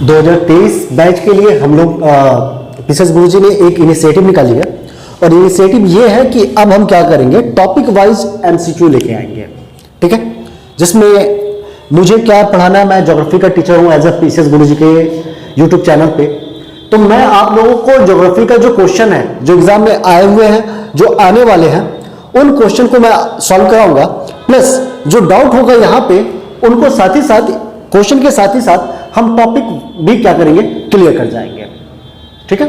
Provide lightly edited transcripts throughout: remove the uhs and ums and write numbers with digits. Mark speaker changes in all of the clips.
Speaker 1: 2023 batch के लिए हम लोग पीसेस गुरुजी ने एक इनिशिएटिव निकाली है और इनिशिएटिव ये है कि अब हम क्या करेंगे, टॉपिक वाइज एमसीक्यू लेके आएंगे, ठीक है, जिसमें मुझे क्या पढ़ाना है, मैं ज्योग्राफी का टीचर हूं एज ए पीसेस गुरुजी के यूट्यूब चैनल पे, तो मैं आप लोगों को ज्योग्राफी का जो क्वेश्चन है जो एग्जाम में आए हुए हैं, जो आने वाले हैं, उन क्वेश्चन को मैं सॉल्व कराऊंगा, प्लस जो डाउट होगा यहाँ पे उनको साथ ही साथ क्वेश्चन के साथ ही साथ हम टॉपिक भी क्या करेंगे, क्लियर कर जाएंगे, ठीक है।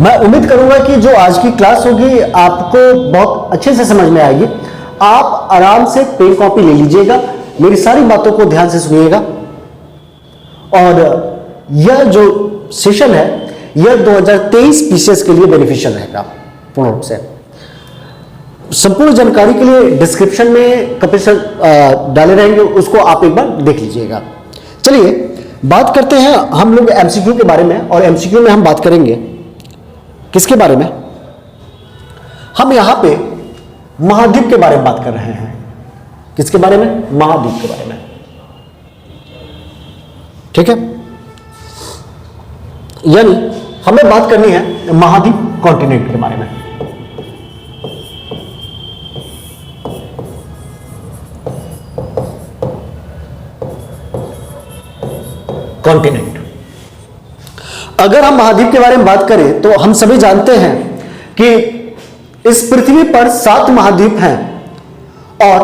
Speaker 1: मैं उम्मीद करूंगा कि जो आज की क्लास होगी आपको बहुत अच्छे से समझ में आएगी। आप आराम से पेन कॉपी ले लीजिएगा, मेरी सारी बातों को ध्यान से सुनिएगा, और यह जो सेशन है यह 2023 पीसीएस के लिए बेनिफिशियल रहेगा पूर्ण रूप से। संपूर्ण जानकारी के लिए डिस्क्रिप्शन में कपिल सर डाले रहेंगे, उसको आप एक बार देख लीजिएगा। चलिए बात करते हैं हम लोग एमसीक्यू के बारे में, और एमसीक्यू में हम बात करेंगे किसके बारे में, हम यहां पे महाद्वीप के बारे में बात कर रहे हैं। किसके बारे में? महाद्वीप के बारे में, ठीक है। यानी हमें बात करनी है महाद्वीप कॉन्टिनेंट के बारे में। कॉन्टिनेंट, अगर हम महाद्वीप के बारे में बात करें तो हम सभी जानते हैं कि इस पृथ्वी पर 7 महाद्वीप हैं और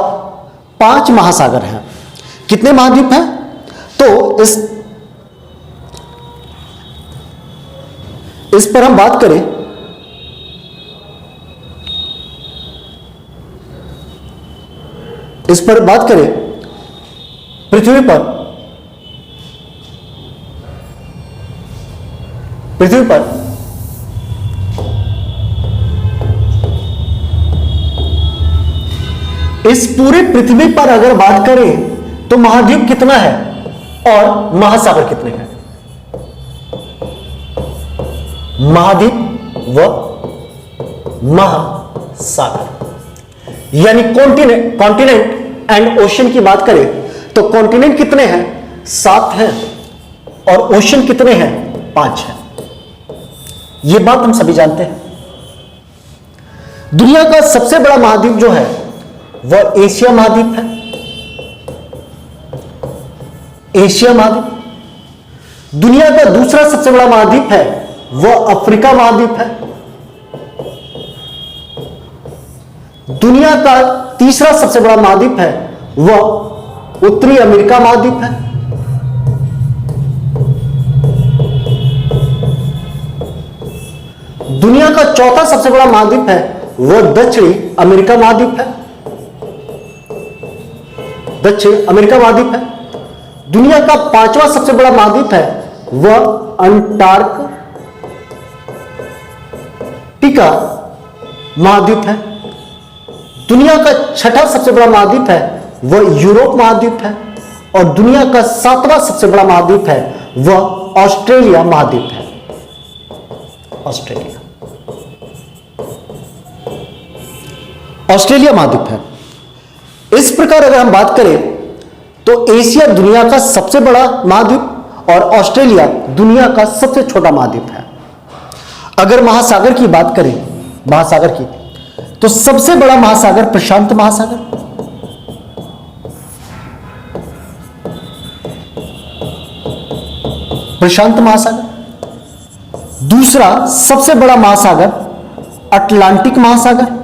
Speaker 1: 5 महासागर हैं। कितने महाद्वीप हैं? तो इस पर हम बात करें, पृथ्वी पर इस पूरे पृथ्वी पर अगर बात करें तो महाद्वीप कितना है और महासागर कितने हैं? महाद्वीप व महासागर, यानी कॉन्टिनेंट एंड ओशन की बात करें तो कॉन्टिनेंट कितने हैं? 7 हैं, और ओशन कितने हैं? 5 हैं। यह बात हम सभी जानते हैं। दुनिया का सबसे बड़ा महाद्वीप जो है वह एशिया महाद्वीप है। एशिया महाद्वीप। दुनिया का दूसरा सबसे बड़ा महाद्वीप है वह अफ्रीका महाद्वीप है। दुनिया का तीसरा सबसे बड़ा महाद्वीप है वह उत्तरी अमेरिका महाद्वीप है। दुनिया का चौथा सबसे बड़ा महाद्वीप है वह दक्षिणी अमेरिका महाद्वीप है। दक्षिण अमेरिका महाद्वीप है। दुनिया का 5वां सबसे बड़ा महाद्वीप है वह अंटार्कटिका महाद्वीप है। दुनिया का 6वां सबसे बड़ा महाद्वीप है वह यूरोप महाद्वीप है, और दुनिया का 7वां सबसे बड़ा महाद्वीप है वह ऑस्ट्रेलिया महाद्वीप है। ऑस्ट्रेलिया महाद्वीप है। इस प्रकार अगर हम बात करें तो एशिया दुनिया का सबसे बड़ा महाद्वीप और ऑस्ट्रेलिया दुनिया का सबसे छोटा महाद्वीप है। अगर महासागर की बात करें, महासागर की, तो सबसे बड़ा महासागर प्रशांत महासागर, प्रशांत महासागर। दूसरा सबसे बड़ा महासागर अटलांटिक महासागर।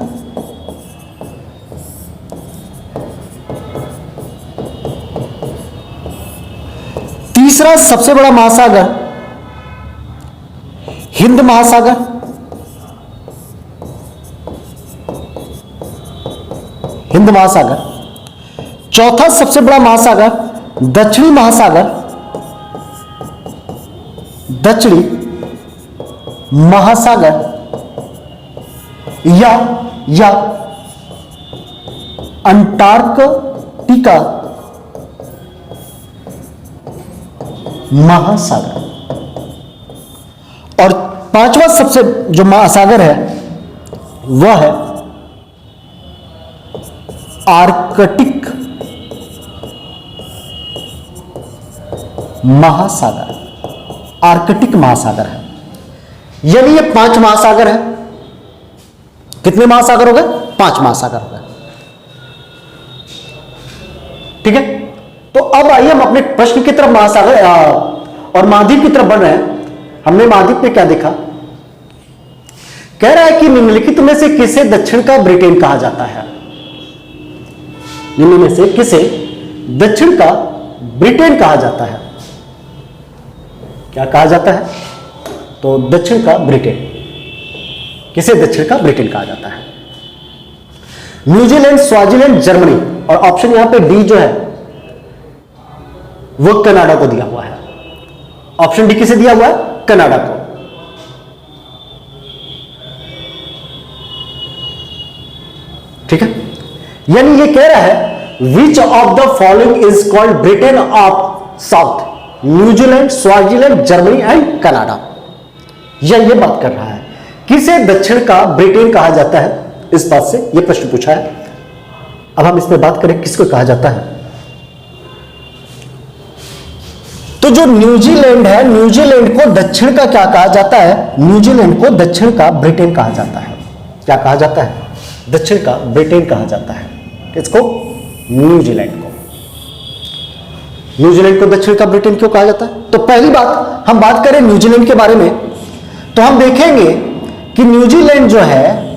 Speaker 1: तीसरा सबसे बड़ा महासागर हिंद महासागर। हिंद महासागर। चौथा सबसे बड़ा महासागर दक्षिणी महासागर, दक्षिणी महासागर, या अंटार्कटिका महासागर। और 5वां सबसे जो महासागर है वह है आर्कटिक महासागर, आर्कटिक महासागर है। यानी ये 5 महासागर है। कितने महासागर हो गए? 5 महासागर हो गए। ठीक है, तो अब आइए हम अपने प्रश्न की तरफ महासागर और महाद्वीप की तरफ बढ़ रहे हैं। हमने महाद्वीप में क्या देखा? कह रहा है कि निम्नलिखित में से किसे दक्षिण का ब्रिटेन कहा जाता है? निम्न में से किसे दक्षिण का ब्रिटेन कहा जाता है? क्या कहा जाता है? तो दक्षिण का ब्रिटेन। किसे दक्षिण का ब्रिटेन कहा जाता है? न्यूजीलैंड, स्वाजीलैंड, जर्मनी, और ऑप्शन यहां पे डी जो है वो कनाडा को दिया हुआ है। ऑप्शन डी किसे दिया हुआ है? कनाडा को। ठीक है, यानी ये कह रहा है which of the following is called Britain of south? New Zealand, Swaziland, Germany and Canada. यह ये बात कर रहा है किसे दक्षिण का ब्रिटेन कहा जाता है। इस बात से यह प्रश्न पूछा है। अब हम इसमें बात करें किसको कहा जाता है। तो जो न्यूजीलैंड है, न्यूजीलैंड को दक्षिण का क्या कहा जाता है? न्यूजीलैंड को दक्षिण का ब्रिटेन कहा जाता है। क्या कहा जाता है? दक्षिण का ब्रिटेन कहा जाता है। किसको? न्यूजीलैंड को। न्यूजीलैंड को दक्षिण का ब्रिटेन क्यों कहा जाता है? तो पहली बात हम बात करें न्यूजीलैंड के बारे में, तो हम देखेंगे कि न्यूजीलैंड जो है,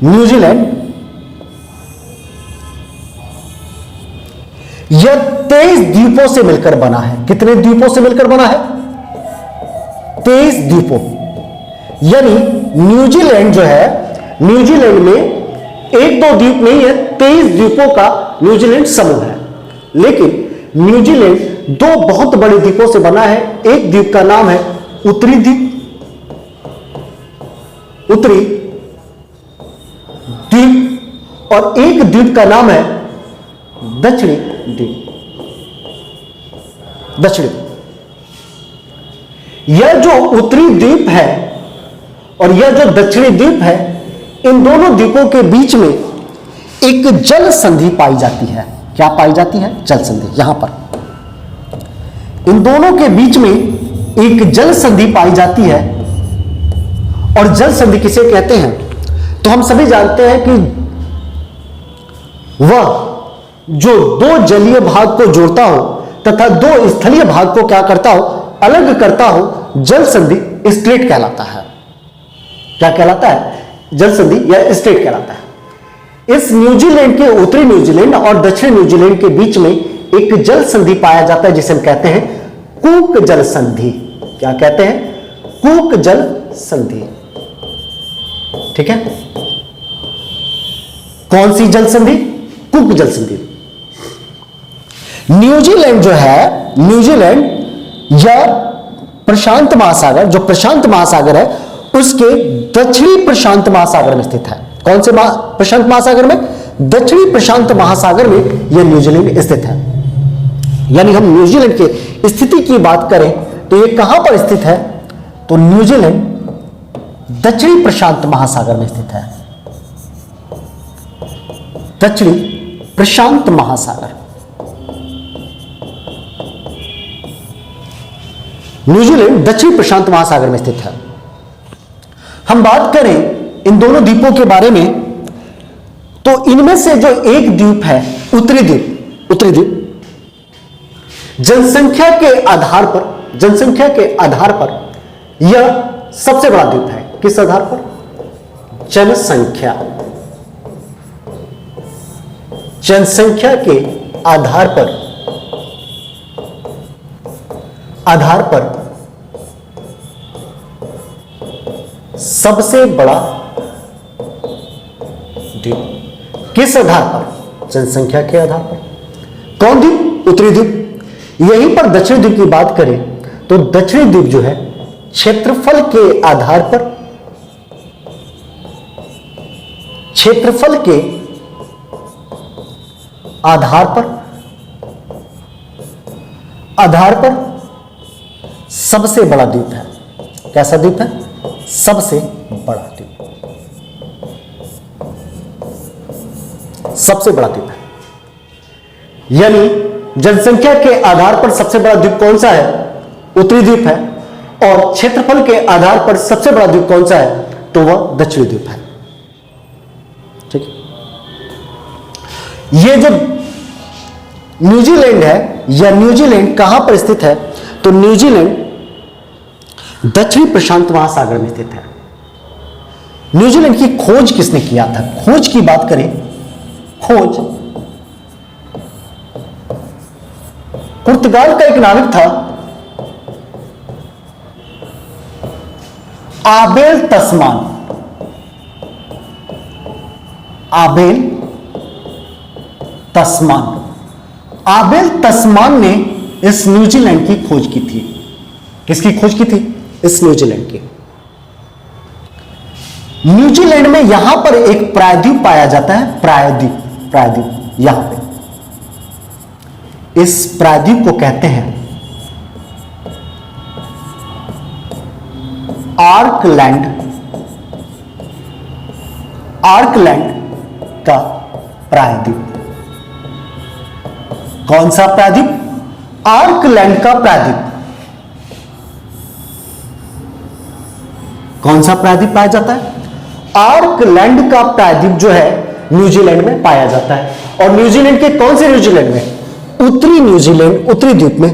Speaker 1: न्यूजीलैंड यह 23 द्वीपों से मिलकर बना है। कितने द्वीपों से मिलकर बना है? 23 द्वीपों। यानी न्यूजीलैंड जो है, न्यूजीलैंड में 1-2 द्वीप नहीं है, 23 द्वीपों का न्यूजीलैंड समूह है। लेकिन न्यूजीलैंड 2 बहुत बड़े द्वीपों से बना है। एक द्वीप का नाम है उत्तरी द्वीप, उत्तरी द्वीप, और एक द्वीप का नाम है दक्षिणी द्वीप, दक्षिणी। यह जो उत्तरी द्वीप है और यह जो दक्षिणी द्वीप है, इन दोनों द्वीपों के बीच में एक जल संधि पाई जाती है। क्या पाई जाती है? जल संधि। यहां पर इन दोनों के बीच में एक जल संधि पाई जाती है। और जल संधि किसे कहते हैं? तो हम सभी जानते हैं कि वह जो 2 जलीय भाग को जोड़ता हो तथा 2 स्थलीय भाग को क्या करता हो? अलग करता हो, जल संधि स्ट्रेट कहलाता है। क्या कहलाता है? जल संधि या स्ट्रेट कहलाता है। इस न्यूजीलैंड के उत्तरी न्यूजीलैंड और दक्षिणी न्यूजीलैंड के बीच में एक जल संधि पाया जाता है जिसे हम कहते हैं कूक जल संधि। क्या कहते हैं? कूक जल संधि। ठीक है, कौन सी जल संधि? कूक जल संधि। न्यूजीलैंड जो है, न्यूजीलैंड या प्रशांत महासागर, जो प्रशांत महासागर है उसके दक्षिणी प्रशांत महासागर में स्थित है। कौन से प्रशांत महासागर में? दक्षिणी प्रशांत महासागर में यह न्यूजीलैंड स्थित है। यानी हम न्यूजीलैंड की स्थिति की बात करें तो यह कहां पर स्थित है? तो न्यूजीलैंड दक्षिणी प्रशांत महासागर में स्थित है। दक्षिणी प्रशांत महासागर, न्यूजीलैंड दक्षिणी प्रशांत महासागर में स्थित है। हम बात करें इन दोनों द्वीपों के बारे में, तो इनमें से जो एक द्वीप है उत्तरी द्वीप, उत्तरी द्वीप जनसंख्या के आधार पर, जनसंख्या के आधार पर यह सबसे बड़ा द्वीप है। किस आधार पर? जनसंख्या, जनसंख्या के आधार पर, आधार पर सबसे बड़ा द्वीप। किस आधार पर? जनसंख्या के आधार पर। कौन द्वीप? उत्तरी द्वीप। यहीं पर दक्षिणी द्वीप की बात करें तो दक्षिणी द्वीप जो है क्षेत्रफल के आधार पर, क्षेत्रफल के आधार पर, आधार पर सबसे बड़ा द्वीप है। कैसा द्वीप है? सबसे बड़ा द्वीप, सबसे बड़ा द्वीप है। यानी जनसंख्या के आधार पर सबसे बड़ा द्वीप कौन सा है? उत्तरी द्वीप है। और क्षेत्रफल के आधार पर सबसे बड़ा द्वीप कौन सा है? तो वह दक्षिणी द्वीप है। ठीक है, ये जो न्यूजीलैंड है, या न्यूजीलैंड कहां पर स्थित है? तो न्यूजीलैंड दक्षिणी प्रशांत महासागर में स्थित है। न्यूजीलैंड की खोज किसने किया था? खोज की बात करें, खोज पुर्तगाल का एक नाविक था, आबेल तस्मान। आबेल तस्मान, आबेल तस्मान ने इस न्यूजीलैंड की खोज की थी। किसकी खोज की थी? इस न्यूजीलैंड की। न्यूजीलैंड में यहां पर एक प्रायद्वीप पाया जाता है, प्रायद्वीप, प्रायद्वीप यहां पे। इस प्रायद्वीप को कहते हैं आर्कलैंड, आर्कलैंड का प्रायद्वीप। कौन सा प्रायद्वीप? आर्कलैंड का प्रायद्वीप। कौन सा प्रायद्वीप पाया जाता है? आर्कलैंड का प्रायद्वीप जो है न्यूजीलैंड में पाया जाता है। और न्यूजीलैंड के कौन से न्यूजीलैंड में? उत्तरी न्यूजीलैंड, उत्तरी द्वीप में।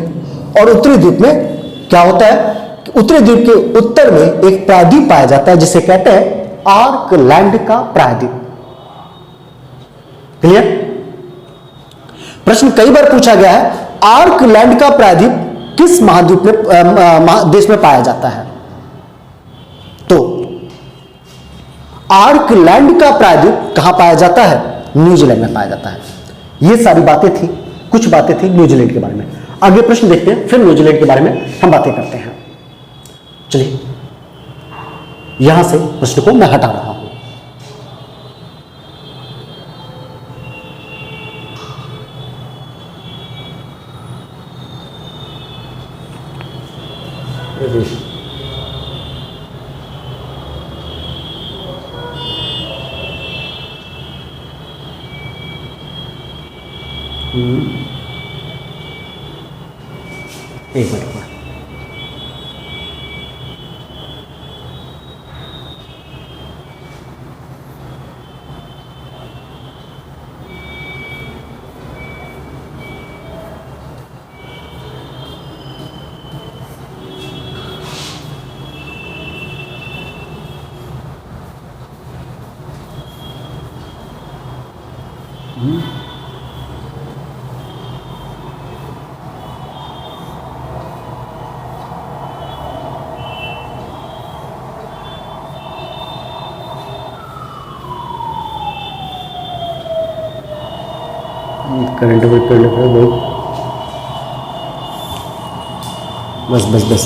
Speaker 1: और उत्तरी द्वीप में क्या होता है? उत्तरी द्वीप के उत्तर में एक प्रायद्वीप पाया जाता है जिसे कहते हैं आर्कलैंड का प्रायद्वीप। क्लियर? प्रश्न कई बार पूछा गया है, आर्कलैंड का प्रायद्वीप किस महाद्वीप में, देश में पाया जाता है? तो आर्कलैंड का प्रायद्वीप कहां पाया जाता है? न्यूजीलैंड में पाया जाता है। ये सारी बातें थी, कुछ बातें थी न्यूजीलैंड के बारे में। आगे प्रश्न देखते हैं, फिर न्यूजीलैंड के बारे में हम बातें करते हैं। चलिए, यहां से प्रश्न को मैं हटा रहा हूं। एक मिनट में करंट अफेयर कर लेते हैं भाई। बस बस बस,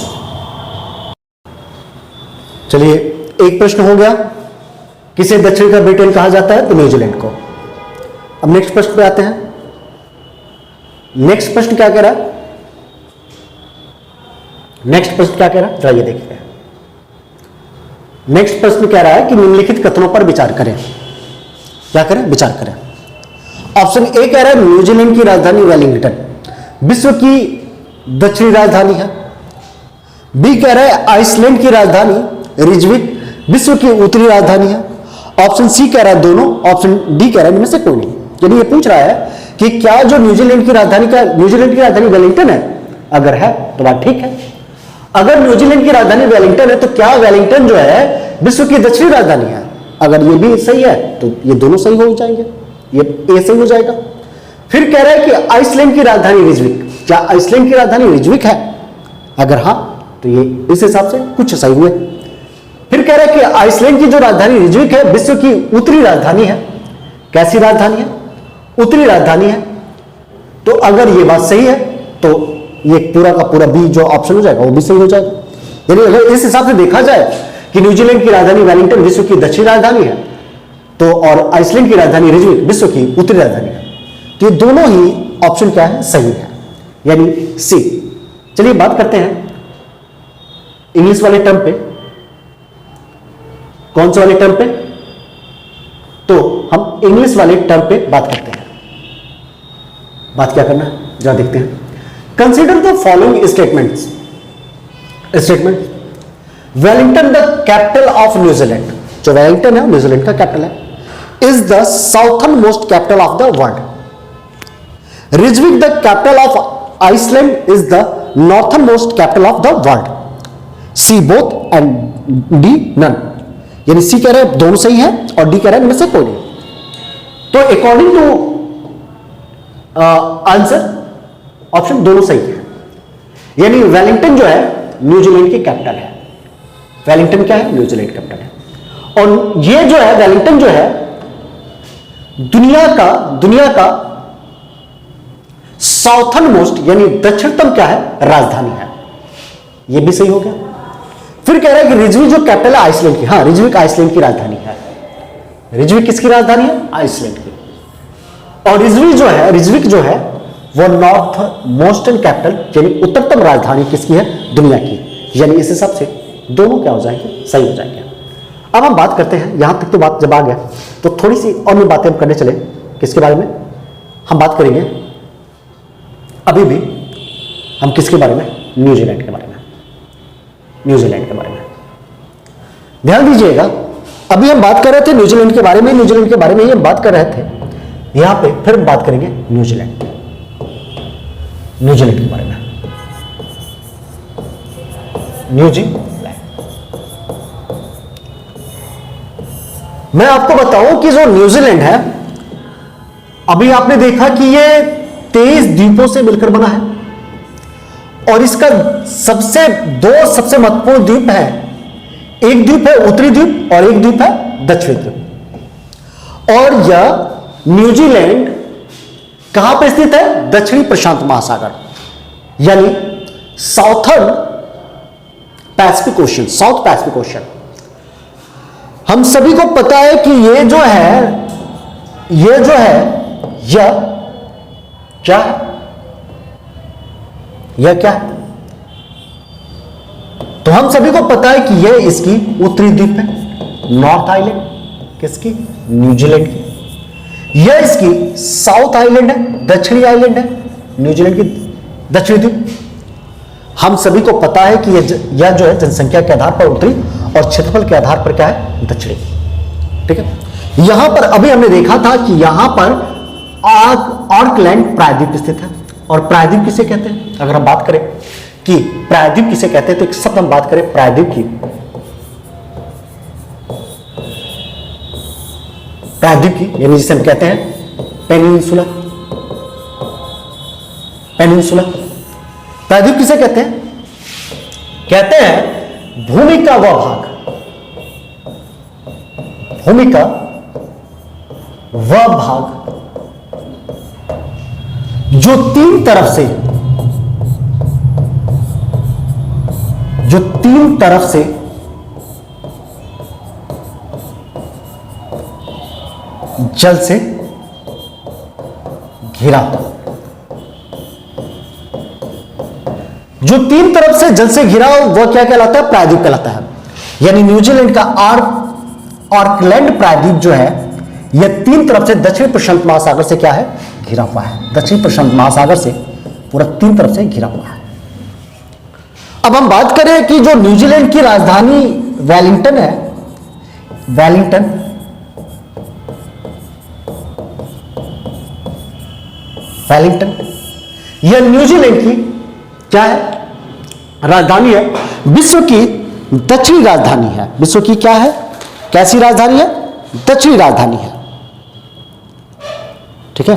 Speaker 1: चलिए, एक प्रश्न हो गया, किसे दक्षिण का ब्रिटेन कहा जाता है? तो न्यूजीलैंड को। अब नेक्स्ट प्रश्न पे आते हैं। नेक्स्ट प्रश्न क्या कह रहा है? नेक्स्ट प्रश्न क्या कह रहा है, चलिए देखते हैं। नेक्स्ट प्रश्न कह रहा है कि निम्नलिखित कथनों पर विचार करें। क्या करें? विचार करें। ऑप्शन ए कह रहा है न्यूजीलैंड की राजधानी वेलिंगटन विश्व की दक्षिणी राजधानी है। बी कह रहा है आइसलैंड की राजधानी रिजविक विश्व की उत्तरी राजधानी है। ऑप्शन सी कह रहा है दोनों। ऑप्शन डी कह रहा है इनमें से कोई नहीं। यदि ये पूछ रहा है कि क्या जो न्यूजीलैंड की राजधानी वेलिंगटन है, अगर है तो बात ठीक है। अगर न्यूजीलैंड की राजधानी वेलिंगटन है तो क्या वेलिंगटन जो है विश्व की दक्षिणी राजधानी है? अगर ये भी सही है तो ये दोनों सही हो जाएंगे, ये ए सही हो जाएगा। फिर कह रहा है कि आइसलैंड की राजधानी रिजविक, क्या आइसलैंड की राजधानी रिजविक है? अगर हां तो ये इस हिसाब से कुछ सही हुए। फिर कह रहा है कि आइसलैंड की जो राजधानी रिजविक है विश्व की उत्तरी राजधानी है। कैसी राजधानी है? उत्तरी राजधानी है। तो अगर ये बात सही है तो ये पूरा का पूरा बी जो ऑप्शन हो जाएगा वो भी सही हो जाएगा। यानी अगर इस हिसाब से देखा जाए कि न्यूजीलैंड की राजधानी वेलिंगटन विश्व की दक्षिणी राजधानी है तो और आइसलैंड की राजधानी रिजविक विश्व की उत्तरी राजधानी है, तो ये दोनों ही ऑप्शन क्या है? सही है, यानी सी। चलिए बात करते हैं इंग्लिश वाले टर्म पे। कौन से वाले टर्म पे? तो हम इंग्लिश वाले टर्म पे बात करते हैं। बात क्या करना है, जरा देखते हैं। Consider the following statement. Wellington the capital of New Zealand, जो वेलिंगटन है न्यूजीलैंड का कैपिटल है, is the southern most capital of the world. Reykjavik the capital of Iceland is the northern most capital of the world. C both and D none, यानी C कह रहे हैं दोनों सही है और डी कह रहे हैं इनमें से कोई नहीं। तो अकॉर्डिंग टू आंसर ऑप्शन दोनों सही है, यानी वेलिंगटन जो है न्यूजीलैंड की कैपिटल है। वेलिंगटन क्या है, न्यूजीलैंड कैपिटल है। और ये जो है वेलिंगटन जो है दुनिया का साउथर्न मोस्ट यानी दक्षिणतम क्या है, राजधानी है। ये भी सही हो गया। फिर कह रहा है कि रिजविक जो कैपिटल है आइसलैंड की, हाँ रिजविक आइसलैंड की राजधानी है। रिजविक किसकी राजधानी है, आइसलैंड की। और रिजविक जो है वो नॉर्थ मोस्टर्न कैपिटल यानी उत्तरतम राजधानी किसकी है, दुनिया की। यानी इस हिसाब से दोनों क्या हो जाएंगे, सही हो जाएंगे। अब हम बात करते हैं, यहां तक तो बात जब आ गया तो थोड़ी सी और भी बातें हम करने चले। किसके बारे में हम बात करेंगे, अभी भी हम किसके बारे में, न्यूजीलैंड के बारे में। न्यूजीलैंड के बारे में ध्यान दीजिएगा, अभी हम बात कर रहे थे न्यूजीलैंड के बारे में, न्यूजीलैंड के बारे में ही हम बात कर रहे थे। यहां पे फिर हम बात करेंगे न्यूजीलैंड के बारे में। न्यूजीलैंड, मैं आपको बताऊं कि जो न्यूजीलैंड है, अभी आपने देखा कि ये 23 द्वीपों से मिलकर बना है और इसका दो सबसे महत्वपूर्ण द्वीप है। एक द्वीप है उत्तरी द्वीप और एक द्वीप है दक्षिणी द्वीप। और यह न्यूजीलैंड कहां पर स्थित है, दक्षिणी प्रशांत महासागर यानी southern Pacific ocean, south Pacific ocean. हम सभी को पता है कि ये जो है यह क्या है, यह क्या है, तो हम सभी को पता है कि यह इसकी उत्तरी द्वीप है, नॉर्थ आइलैंड किसकी, न्यूजीलैंड की। यह इसकी साउथ आइलैंड है, दक्षिणी आइलैंड है, न्यूजीलैंड की दक्षिणी द्वीप। हम सभी को पता है कि यह जो है जनसंख्या के आधार पर उत्तरी और क्षेत्रफल के आधार पर क्या है, दक्षिणी। ठीक है, यहां पर अभी हमने देखा था कि यहां पर ऑकलैंड प्रायद्वीप स्थित है। और प्रायद्वीप किसे कहते हैं, अगर हम बात करें कि प्रायद्वीप किसे कहते हैं तो एक शब्द हम बात करें प्रायद्वीप की, यानी जिसे हम कहते हैं पेनिनसुला। प्रायद्वीप किसे कहते हैं, कहते हैं भूमि का वह भाग, जो तीन तरफ से जल से घिरा, जो तीन तरफ से जल से घिरा वह क्या कहलाता है, प्रायद्वीप कहलाता है। यानी न्यूजीलैंड का ऑकलैंड प्रायद्वीप जो है यह तीन तरफ से दक्षिण प्रशांत महासागर से क्या है, घिरा हुआ है। दक्षिण प्रशांत महासागर से पूरा तीन तरफ से घिरा हुआ है। अब हम बात करें कि जो न्यूजीलैंड की राजधानी वेलिंगटन है, वेलिंगटन यह न्यूजीलैंड की क्या है, राजधानी है, विश्व की दक्षिणी राजधानी है। विश्व की क्या है, कैसी राजधानी है, दक्षिणी राजधानी है। ठीक है,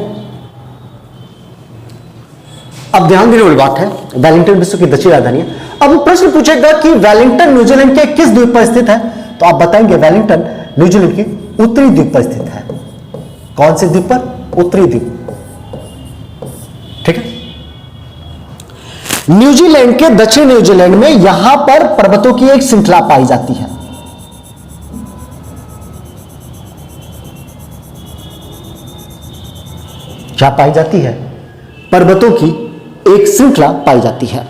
Speaker 1: अब ध्यान देने वाली बात है, वेलिंगटन विश्व की दक्षिणी राजधानी है। अब प्रश्न पूछेगा कि वेलिंगटन न्यूजीलैंड के किस द्वीप पर स्थित है, तो आप बताएंगे वेलिंगटन न्यूजीलैंड की उत्तरी द्वीप पर स्थित है। कौन से द्वीप पर, उत्तरी द्वीप। ठीक है, न्यूजीलैंड के दक्षिण न्यूजीलैंड में यहां पर पर्वतों की एक श्रृंखला पाई जाती है। क्या पाई जाती है, पर्वतों की एक श्रृंखला पाई जाती है।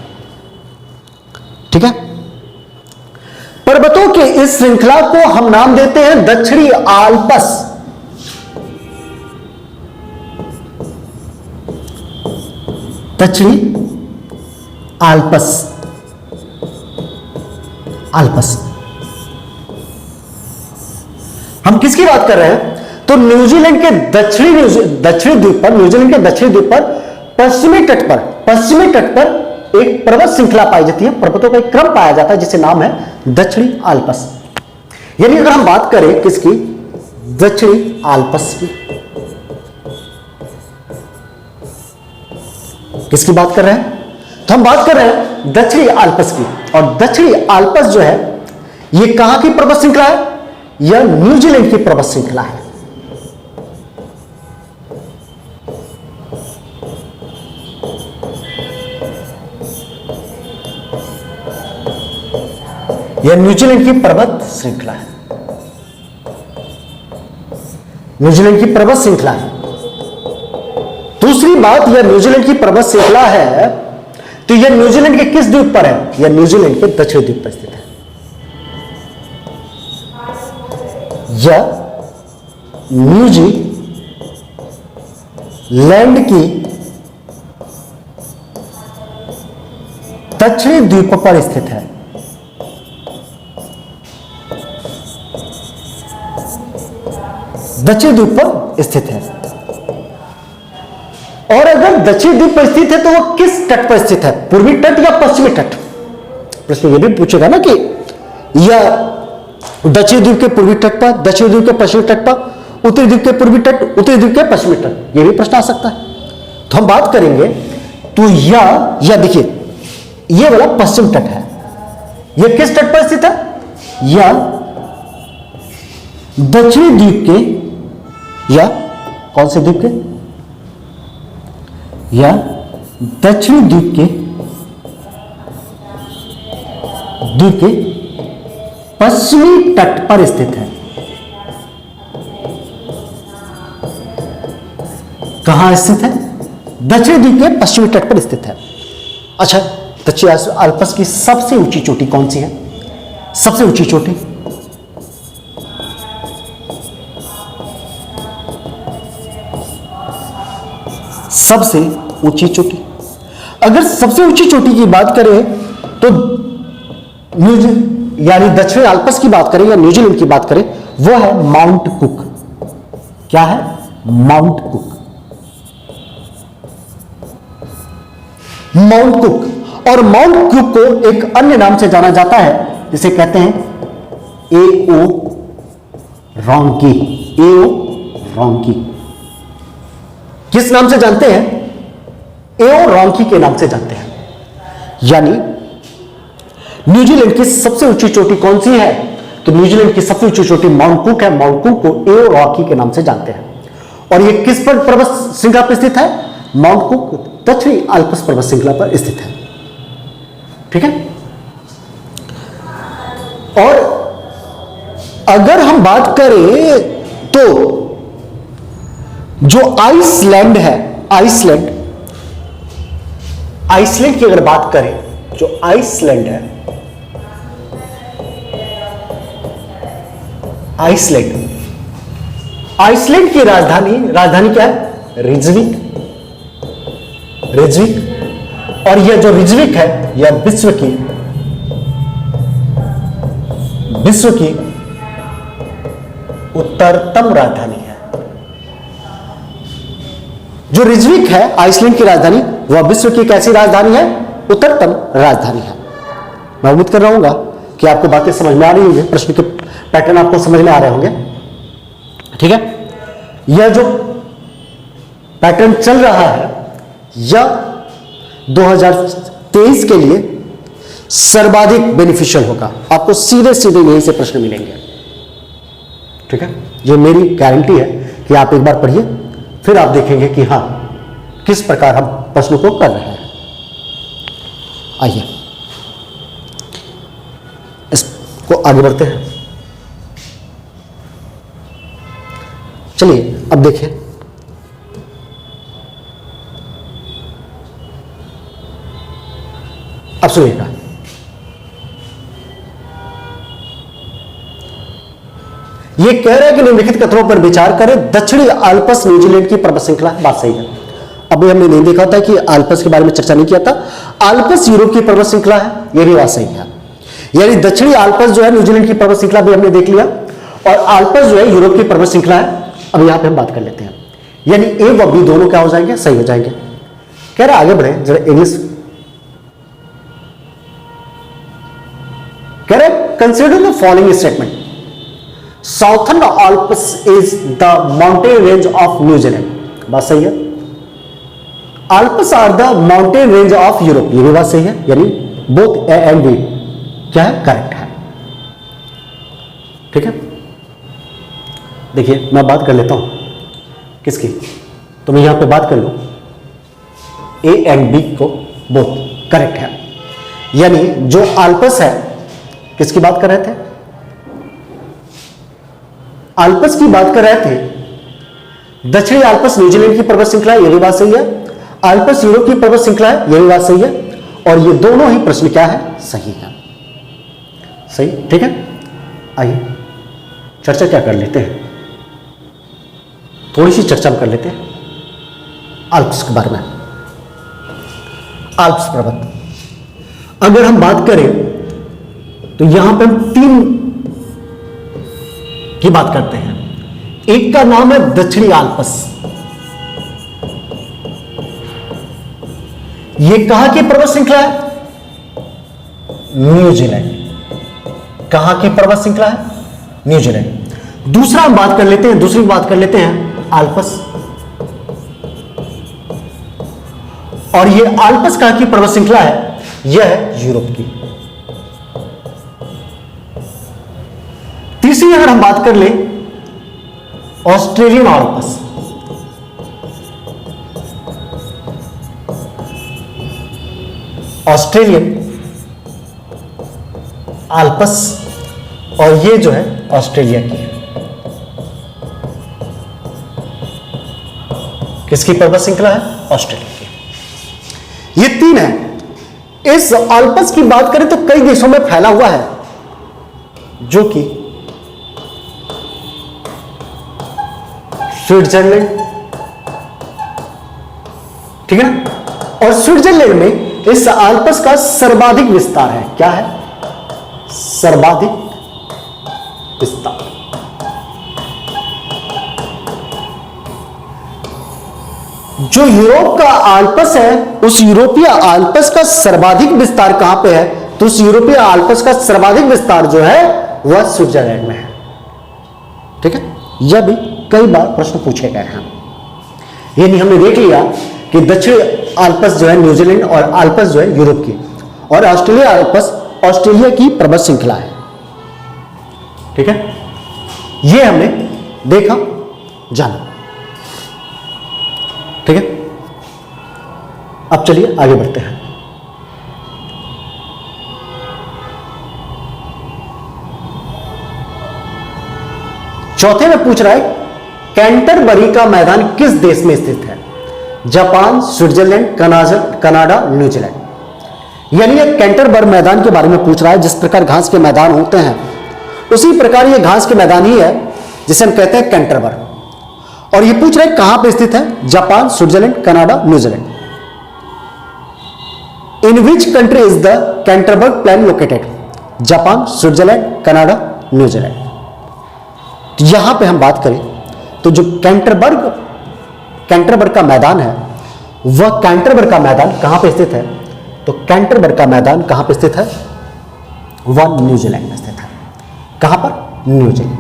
Speaker 1: ठीक है, पर्वतों के इस श्रृंखला को हम नाम देते हैं दक्षिणी आल्प्स। दक्षिणी आल्प्स, आल्प्स। हम किसकी बात कर रहे हैं? तो न्यूजीलैंड के दक्षिणी द्वीप पर, न्यूजीलैंड के दक्षिणी द्वीप पर पश्चिमी तट पर एक पर्वत श्रृंखला पाई जाती है, पर्वतों का एक क्रम पाया जाता है जिससे नाम है दक्षिणी आल्प्स। यानी अगर हम बात करें किसकी? दक्षिणी आल्प्स की। किसकी बात कर रहे हैं? तो हम बात कर रहे हैं दक्षिणी आल्प्स की। और दक्षिणी आल्प्स जो है यह कहां की पर्वत श्रृंखला है? यह न्यूजीलैंड की पर्वत श्रृंखला है। यह न्यूजीलैंड की पर्वत श्रृंखला है, न्यूजीलैंड की पर्वत श्रृंखला है। दूसरी बात, यह न्यूजीलैंड की पर्वत श्रृंखला है तो यह न्यूजीलैंड के किस द्वीप पर है? यह न्यूजीलैंड के दक्षिणी द्वीप पर स्थित है। यह न्यूजीलैंड की दक्षिणी द्वीप पर स्थित है। दक्षिणी द्वीप पर स्थित है। और अगर दक्षिणी द्वीप पर स्थित है तो वह किस तट पर स्थित है? पूर्वी तट या पश्चिमी तट? प्रश्न यह भी पूछेगा ना कि यह दक्षिणी द्वीप के पूर्वी तट पर, दक्षिणी द्वीप के पश्चिमी तट पर, उत्तरी द्वीप के पूर्वी तट, उत्तरी द्वीप के पश्चिमी तट, यह भी प्रश्न आ सकता है। तो हम बात करेंगे तो यह देखिए, यह वाला पश्चिम तट है। यह किस तट पर स्थित है? यह दक्षिणी द्वीप के, या कौन से द्वीप के? या दक्षिणी द्वीप के पश्चिमी तट पर स्थित है। कहां स्थित है? दक्षिणी द्वीप के पश्चिमी तट पर स्थित है। अच्छा, दक्षिणी आल्प्स की सबसे ऊंची चोटी कौन सी है? सबसे ऊंची चोटी सबसे ऊंची चोटी, अगर सबसे ऊंची चोटी की बात करें तो यानी दक्षिणी आल्प्स की बात करें या न्यूजीलैंड की बात करें, वो है माउंट कुक। क्या है? Mount cook. Mount cook. और माउंट कुक को एक अन्य नाम से जाना जाता है जिसे कहते हैं एओ रॉन्की। एओ रॉन्की किस नाम से जानते हैं? एओ रॉन्की के नाम से जानते हैं। यानी न्यूजीलैंड की सबसे ऊंची चोटी कौन सी है? तो न्यूजीलैंड की सबसे ऊंची चोटी माउंट कुक है। माउंट कुक को एओ रॉन्की के नाम से जानते हैं। और यह किस पर पर्वत श्रृंखला पर स्थित है? माउंट कुक दक्षिणी आल्प्स पर्वत श्रृंखला पर स्थित है। ठीक है। और अगर हम बात करें तो जो आइसलैंड है, आइसलैंड की अगर बात करें, जो आइसलैंड है, आइसलैंड की राजधानी क्या है? रिजविक। और यह जो रिजविक है यह विश्व की उत्तरतम राजधानी है। जो रिजविक है आइसलैंड की राजधानी, वह विश्व की कैसी राजधानी है? उत्तरतम राजधानी है। मैं उम्मीद कर रहा हूं कि आपको बातें समझ में आ रही होंगी, प्रश्न के पैटर्न आपको समझ में आ रहे होंगे। ठीक है। यह जो पैटर्न चल रहा है यह 2023 के लिए सर्वाधिक बेनिफिशियल होगा। आपको सीधे यहीं से प्रश्न मिलेंगे। ठीक है। ये मेरी गारंटी है कि आप एक बार पढ़िए, फिर आप देखेंगे कि हां किस प्रकार हम प्रश्नों को कर रहे हैं। आइए इसको आगे बढ़ते हैं। चलिए अब देखिए, अब सुनिएगा। यह कह रहा है कि निम्नलिखित कथनों पर विचार करें। दक्षिणी आल्प्स न्यूजीलैंड की पर्वत श्रृंखला, बात सही है। अभी हमने नहीं देखा था कि आल्प्स के बारे में चर्चा नहीं किया था। आल्प्स यूरोप की पर्वत श्रृंखला है, यह भी बात सही है। यानी दक्षिणी आल्प्स जो है न्यूजीलैंड की पर्वत श्रृंखला भी हमने देख लिया, और आल्प्स जो है यूरोप की पर्वत श्रृंखला है। अब यहां पे हम बात कर लेते हैं, यानी ए व बी दोनों क्या हो जाएंगे, सही हो जाएंगे। कह रहे आगे बढ़े जरा इंग्लिश। कह रहे consider the following statement, southern Alps is the mountain range of New Zealand. बात सही है। Alps are the mountain range of Europe, ये भी बात सही है। यानी बोथ ए एंड बी क्या है, करेक्ट है। ठीक है, देखिए मैं बात कर लेता हूं किसकी, तो मैं यहां पे बात कर लूं ए एंड बी को बोथ करेक्ट है। यानी जो आल्प्स है किसकी बात कर रहे थे, आल्प्स की बात कर रहे थे। दक्षिणी आल्प्स न्यूजीलैंड की पर्वत श्रृंखला है, यह भी बात सही है। आल्प्स यूरोप की पर्वत श्रृंखला है, यह भी बात सही है। और ये दोनों ही प्रश्न क्या है, सही है। सही, ठीक है। आइए चर्चा क्या कर लेते हैं, थोड़ी सी चर्चा कर लेते हैं आल्प्स के बारे में। आल्प्स पर्वत अगर हम बात करें तो यहां पर हम 3 की बात करते हैं। एक का नाम है दक्षिणी आल्प्स, यह कहां की पर्वत श्रृंखला है, न्यूजीलैंड। कहां की पर्वत श्रृंखला है, न्यूजीलैंड। दूसरा हम बात कर लेते हैं, दूसरी बात कर लेते हैं आल्प्स, और यह आल्प्स कहां की पर्वत श्रृंखला है, यह है यूरोप की। तीसरी अगर हम बात कर ले ऑस्ट्रेलियन आल्प्स, ऑस्ट्रेलियन आल्प्स, और ये जो है ऑस्ट्रेलिया की है। किसकी पर्वत श्रृंखला है, ऑस्ट्रेलिया की। ये 3 है। इस आल्प्स की बात करें तो कई देशों में फैला हुआ है, जो कि स्विट्जरलैंड, ठीक है ना। और स्विट्जरलैंड में इस आल्प्स का सर्वाधिक विस्तार है। क्या है, सर्वाधिक विस्तार। जो यूरोप का आल्प्स है, उस यूरोपीय आल्प्स का सर्वाधिक विस्तार कहां पे है, तो उस यूरोपीय आल्प्स का सर्वाधिक विस्तार जो है वह स्विट्जरलैंड में है। ठीक है, यह भी कई बार प्रश्न पूछे गए हैं। यानी हमने देख लिया कि दक्षिणी आल्प्स जो है न्यूजीलैंड, और आल्प्स जो है यूरोप की, और ऑस्ट्रेलिया आल्प्स ऑस्ट्रेलिया की पर्वत श्रृंखला है। ठीक है, यह हमने देखा, जाना। ठीक है, अब चलिए आगे बढ़ते हैं। चौथे में पूछ रहा है कैंटरबरी का मैदान किस देश में स्थित है, जापान, स्विट्जरलैंड, कनाडा, न्यूजीलैंड। यानी ये कैंटरबर मैदान के बारे में पूछ रहा है। जिस प्रकार घास के मैदान होते हैं उसी प्रकार ये घास के मैदान ही है जिसे हम कहते हैं कैंटरबर। और ये पूछ रहे हैं कहां पे स्थित है, Japan, Switzerland, Canada, New Zealand. In which country is the Canterbury plain located, Japan, Switzerland, Canada, New Zealand. यहां पे हम बात करें तो जो कैंटरबर्ग का मैदान है, वह कैंटरबर्ग का मैदान कहां पे स्थित है, तो कैंटरबर्ग का मैदान कहां पे स्थित है, वह न्यूजीलैंड में स्थित है। कहां पर, न्यूजीलैंड।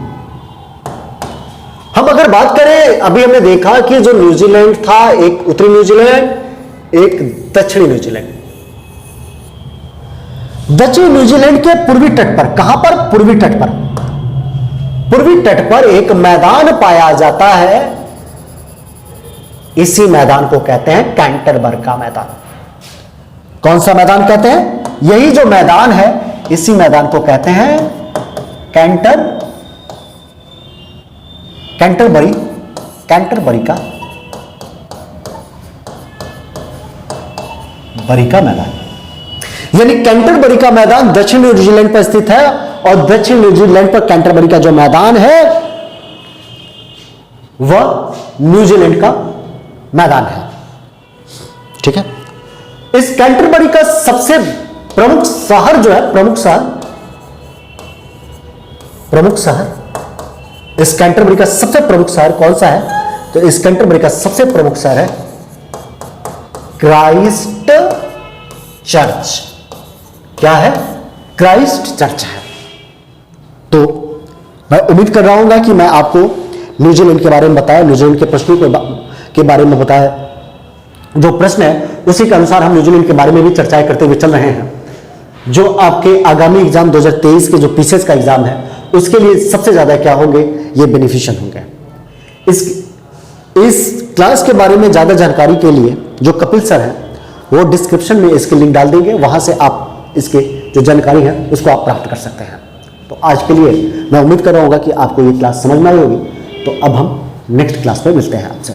Speaker 1: हम अगर बात करें, अभी हमने देखा कि जो न्यूजीलैंड था, एक उत्तरी न्यूजीलैंड, एक दक्षिणी न्यूजीलैंड। दक्षिणी न्यूजीलैंड के पूर्वी तट पर, कहां पर, पूर्वी तट पर, पूर्वी तट पर एक मैदान पाया जाता है। इसी मैदान को कहते हैं कैंटरबर्ग का मैदान। कौन सा मैदान कहते हैं, यही जो मैदान है, इसी मैदान को कहते हैं कैंटरबरी का मैदान। यानी कैंटरबरी का मैदान दक्षिण न्यूजीलैंड पर स्थित है, और दक्षिण न्यूजीलैंड पर कैंटरबरी का जो मैदान है वह न्यूजीलैंड का मैदान है। ठीक है। इस कैंटरबरी का सबसे प्रमुख शहर जो है, प्रमुख शहर इस कैंटरबरी का सबसे प्रमुख शहर कौन सा है? तो इस कैंटरबरी का सबसे प्रमुख शहर है क्राइस्ट चर्च। क्या है? क्राइस्ट चर्च है। तो मैं उम्मीद कर रहा हूं कि मैं आपको न्यूजीलैंड के बारे में बताया, न्यूजीलैंड के प्रश्नों के बारे में बताया। जो प्रश्न है उसी के अनुसार हम न्यूजीलैंड के बारे में भी चर्चाएं करते हुए चल रहे हैं। जो आपके आगामी एग्जाम 2023 के जो पीसीएस का एग्जाम है उसके लिए सबसे ज्यादा क्या होंगे? ये बेनिफिशियल होंगे। इस क्लास के बारे में ज्यादा जानकारी के लिए जो कपिल सर हैं वो डिस्क्रिप्शन में इसके लिंक डाल देंगे, वहां से आप इसके जो जानकारी है उसको आप प्राप्त कर सकते हैं। तो आज के लिए मैं उम्मीद कर रहा हूँ कि आपको ये क्लास समझ में आई होगी। तो अब हम नेक्स्ट क्लास में मिलते हैं आपसे।